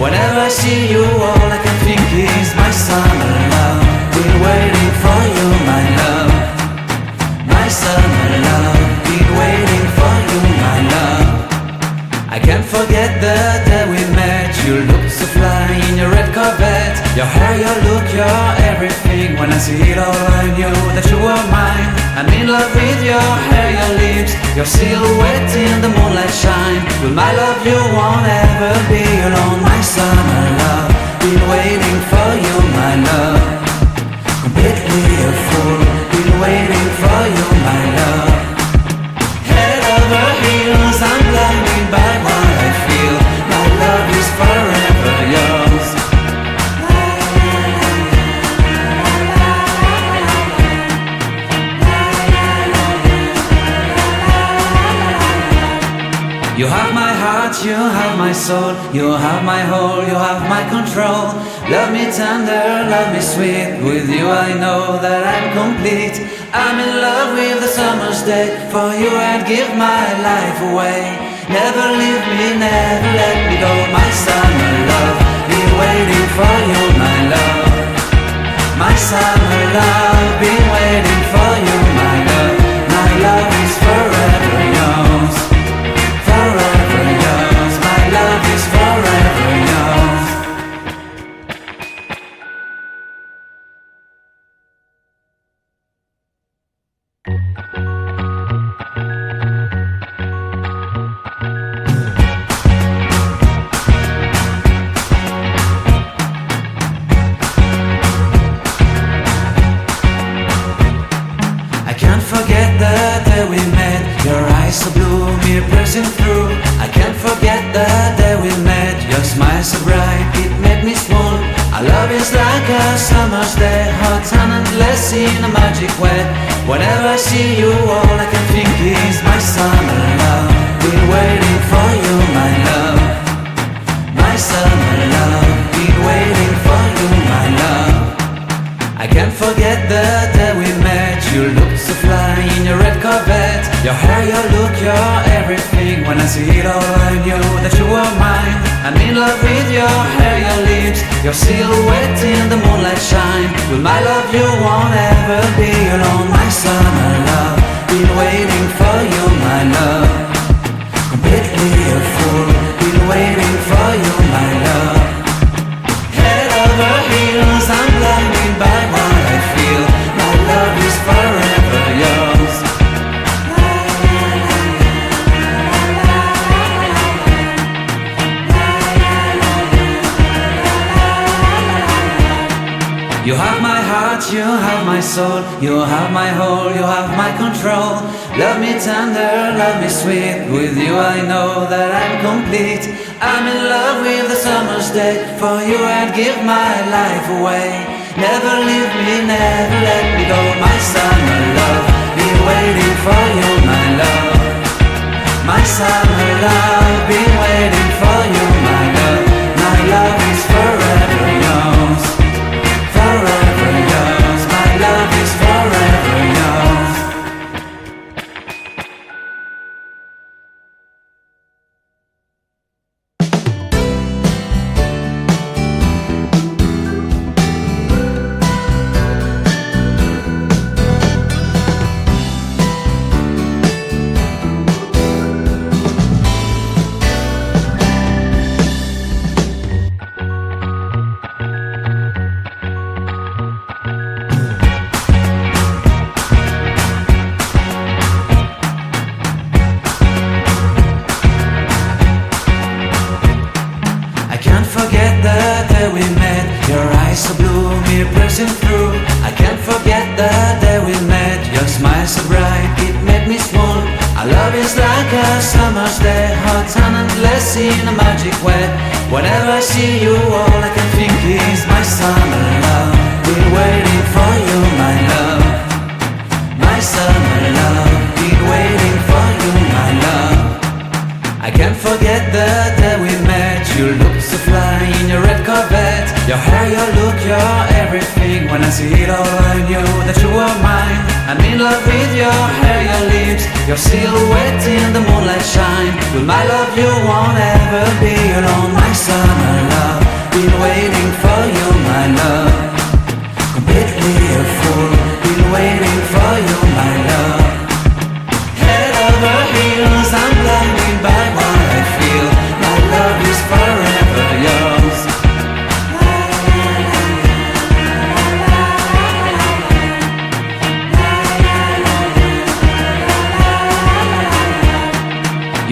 Whenever I see you, all I can think is my summer love. Been waiting for you, my love. My summer love. Been waiting for you, my love. I can't forget the day we met. You looked so fly in your red Corvette. Your hair, your look, your everything. When I see it all, I knew that you were mine. I'm in love with your hair, your lips, your silhouette in the moonlight shine. With my love you won't ever be alone. My summer love, been waiting for you, my love. Completely a fool, been waiting for you, my love. Head over heels, I'm blinded by what I feel. My love is forever yours. You have my heart, you have my soul, you have my whole, you have my control. Love me tender, love me sweet, with you I know that I'm complete. I'm in love with the summer's day, for you I'd give my life away. Never leave me, never let me go, my summer love. Been waiting for you, my love. My summer love, been waiting for you, my love. My love is forever yours. Forever yours, my love is forever yours. I can't forget the day we met. Your eyes so blue, me piercing through. I can't forget the day we met. Your smile so bright, it made me swoon. Our love is like a summer's day, hot and endless in a magic way. Whenever I see you, all I can think is my summer love. Been waiting for you, my love. My summer love. Been waiting for you, my love. I can't forget the day we met. You looked so fly in your red Corvette. Your hair, your look, your everything. When I see it all, I knew that you were mine. I'm in love with your hair, your lips, your silhouette in the moonlight shine. With my love you won't ever be alone. My summer love, been waiting for you, my love. Completely a fool, been waiting for you, my love. Head over heels, I'm blinded by what I feel. My love is forever yours. You have my heart, you have my soul, you have my whole, you have my control. Love me tender, love me sweet, with you I know that I'm complete. I'm in love with the summer's day, for you I'd give my life away. Never leave me, never let me go, my summer love. Been waiting for you, my love. My summer love, been waiting for you, my love. My love is forever yours. Forever yours, my love is forever yours. So blue, me piercing through. I can't forget the day we met. Your smile so bright, it made me swoon. Our love is like a summer's day, hot and endless in a magic way. Whenever I see you, all I can think is my summer love. Been waiting for you, my love. My summer love. Been waiting for you, my love. I can't forget the day we met. You looked so fly in your red Corvette. Your hair, your look, your everything. When I see it all, I knew that you were mine. I'm in love with your hair, your lips, your silhouette in the moonlight shine. With my love you won't ever be alone. My my summer love. Been waiting for you, my love. Completely a fool. Been waiting for you, my love. Head over heels, I'm blinded by what I feel. My love is forever yours.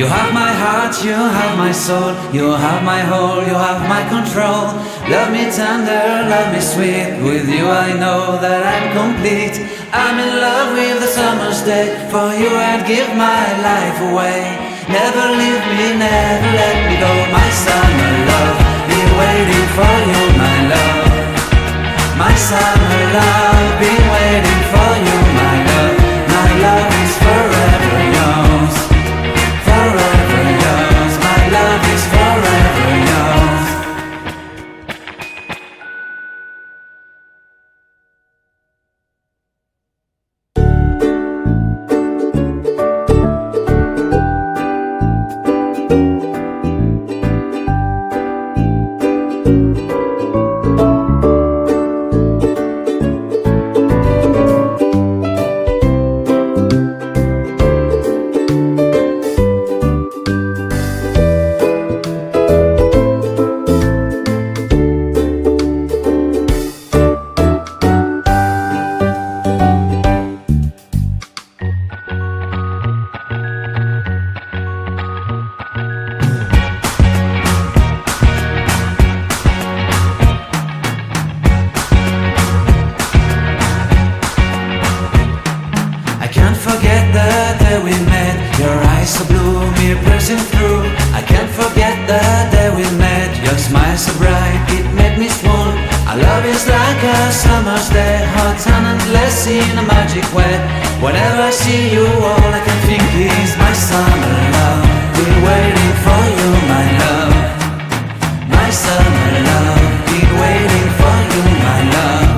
You have my heart, you have my soul, you have my whole, you have my control. Love me tender, love me sweet, with you I know that I'm complete. I'm in love with the summer's day, for you I'd give my life away. Never leave me, never let me go, my summer love. Been waiting for you, my love. My summer love, been waiting for you, my love. My love is forever yours. Forever yours, my love is forever yours. In a magic way, whenever I see you, all I can think is my summer love. Been waiting for you, my love. My summer love. Been waiting for you, my love.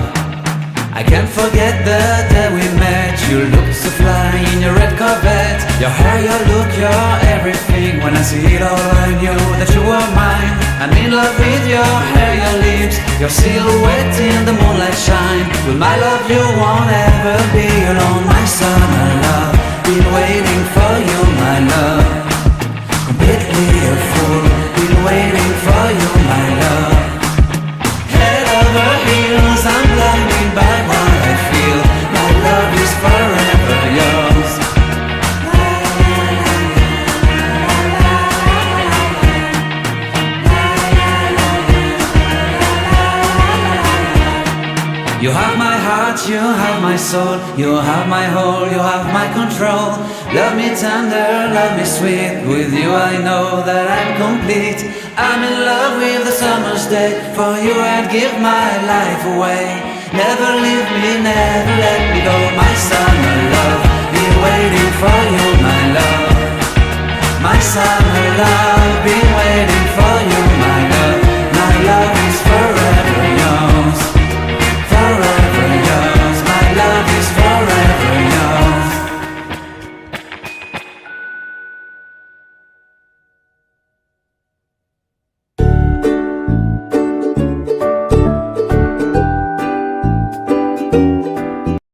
I can't forget the day we met. You looked so fly in your red Corvette. Your hair, your look, your everything. When I see it all, I knew that you were mine. I'm in love with your hair, your lips, your silhouette in the moonlight shine. With my love you won't ever be alone, my summer love. Been waiting for you, my love. Completely a fool. Been waiting for you, my love. Head over heels, I'm blinded by what I feel. My love is forever yours. You have my heart, you have my soul, you have my whole, you have my control. Love me tender, love me sweet, with you I know that I'm complete. I'm in love with the summer's day, for you I'd give my life away. Never leave me, never let me go, my summer love. Been waiting for you, my love. My summer love.